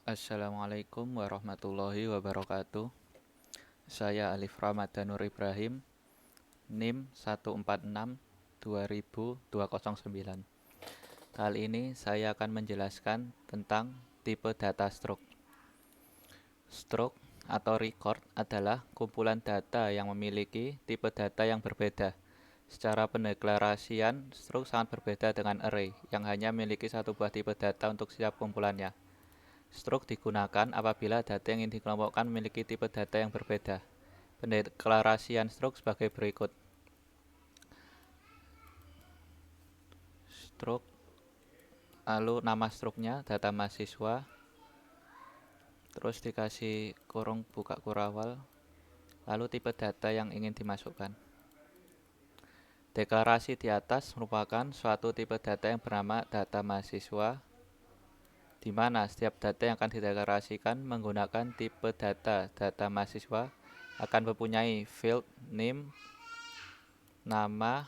Assalamualaikum warahmatullahi wabarakatuh. Saya Alif Ramadanur Ibrahim, NIM 146-2000-209. Kali ini saya akan menjelaskan tentang tipe data stroke. Stroke atau record adalah kumpulan data yang memiliki tipe data yang berbeda. Secara pendeklarasian, stroke sangat berbeda dengan array yang hanya memiliki satu buah tipe data untuk setiap kumpulannya. Stroke digunakan apabila data yang ingin dikelompokkan memiliki tipe data yang berbeda. Pendeklarasian stroke sebagai berikut. Stroke, lalu nama stroke-nya data mahasiswa, terus dikasih kurung buka kurawal, lalu tipe data yang ingin dimasukkan. Deklarasi di atas merupakan suatu tipe data yang bernama data mahasiswa, di mana setiap data yang akan dideklarasikan menggunakan tipe data mahasiswa akan mempunyai field name, nama,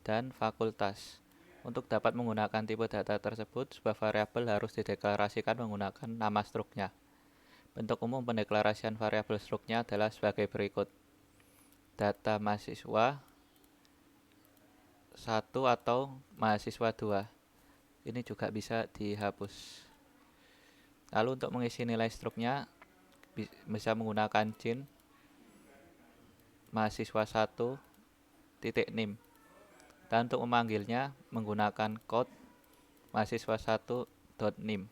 dan fakultas. Untuk dapat menggunakan tipe data tersebut, sebuah variabel harus dideklarasikan menggunakan nama struknya. Bentuk umum pendeklarasian variabel struknya adalah sebagai berikut. Data mahasiswa 1 atau mahasiswa 2. Ini juga bisa dihapus. Lalu untuk mengisi nilai struknya bisa menggunakan int mahasiswa 1 titik nim. Dan untuk memanggilnya menggunakan code mahasiswa 1.nim.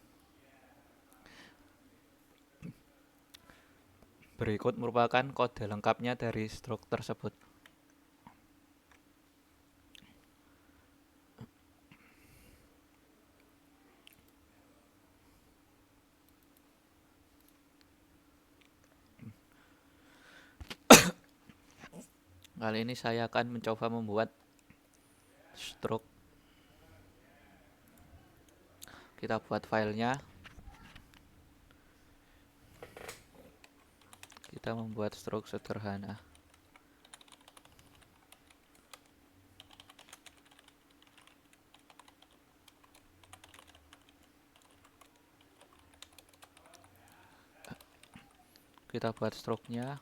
Berikut merupakan kode lengkapnya dari stroke tersebut. Kali ini saya akan mencoba membuat stroke. Kita buat filenya. Kita membuat stroke sederhana. Kita buat stroke-nya.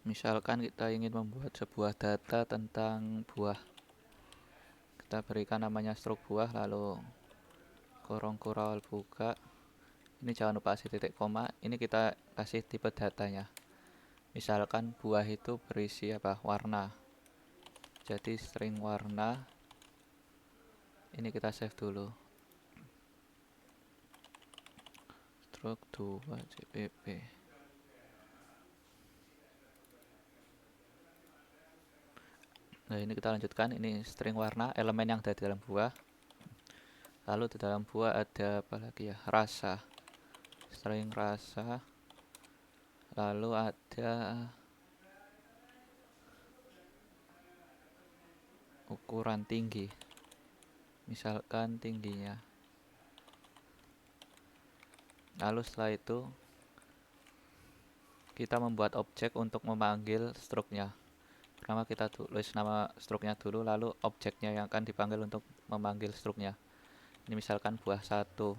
Misalkan kita ingin membuat sebuah data tentang buah. Kita berikan namanya stroke buah, lalu kurung kurawal buka. Ini jangan lupa kasih titik koma. Ini kita kasih tipe datanya. Misalkan buah itu berisi apa? Warna. Jadi string warna. Ini kita save dulu. Stroke 2 cpp. Nah, ini kita lanjutkan. Ini string warna, elemen yang ada di dalam buah. Lalu di dalam buah ada apa lagi ya? Rasa. String rasa. Lalu ada ukuran tinggi. Misalkan tingginya. Lalu setelah itu kita membuat objek untuk memanggil struknya. Pertama kita tulis nama struknya dulu, lalu objeknya yang akan dipanggil untuk memanggil struknya. Ini misalkan buah 1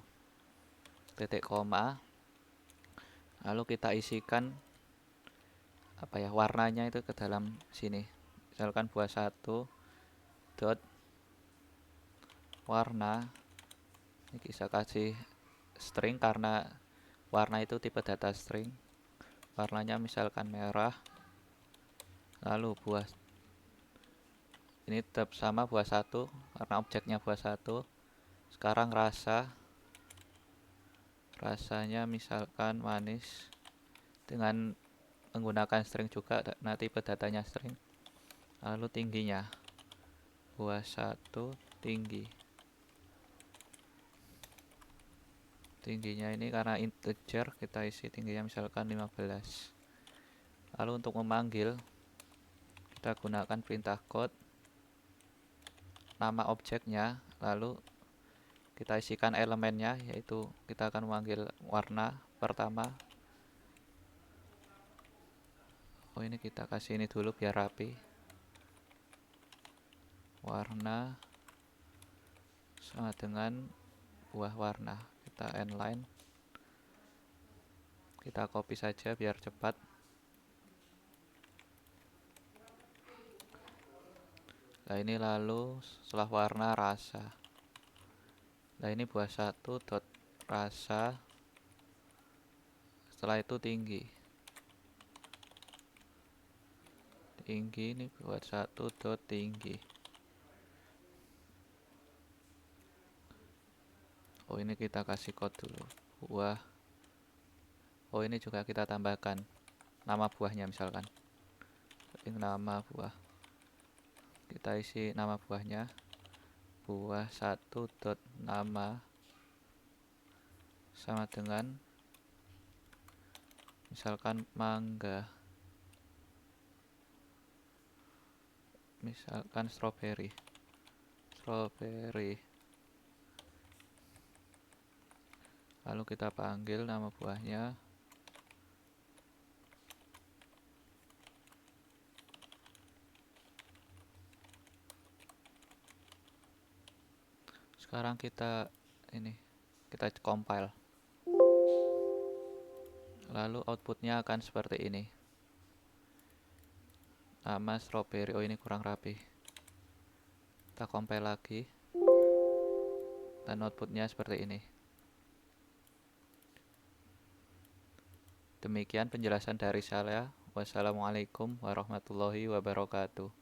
titik koma. Lalu kita isikan apa ya, warnanya itu ke dalam sini. Misalkan buah 1 dot warna. Ini bisa kasih string karena warna itu tipe data string. Warnanya misalkan merah. Lalu buah ini tetap sama buah 1 karena objeknya buah 1. Sekarang rasanya misalkan manis dengan menggunakan string juga, nanti tipe datanya string. Lalu tingginya buah 1 tinggi. Tingginya ini karena integer kita isi tingginya misalkan 15. Lalu untuk memanggil kita gunakan perintah code nama objeknya, lalu kita isikan elemennya, yaitu kita akan memanggil warna pertama. Oh, ini kita kasih ini dulu biar rapi. Warna sama dengan buah warna. Kita inline, kita copy saja biar cepat. Nah ini lalu setelah warna rasa. Nah ini buah 1 dot rasa, setelah itu tinggi ini buat 1 dot tinggi. Oh ini kita kasih code dulu buah. Oh ini juga kita tambahkan nama buahnya, misalkan ini nama buah, kita isi nama buahnya buah 1 dot nama sama dengan misalkan mangga, misalkan strawberry. Lalu kita panggil nama buahnya sekarang kita compile, lalu outputnya akan seperti ini. Nama strawberry, oh ini kurang rapi, kita compile lagi dan outputnya seperti ini. Demikian penjelasan dari saya. Wassalamualaikum warahmatullahi wabarakatuh.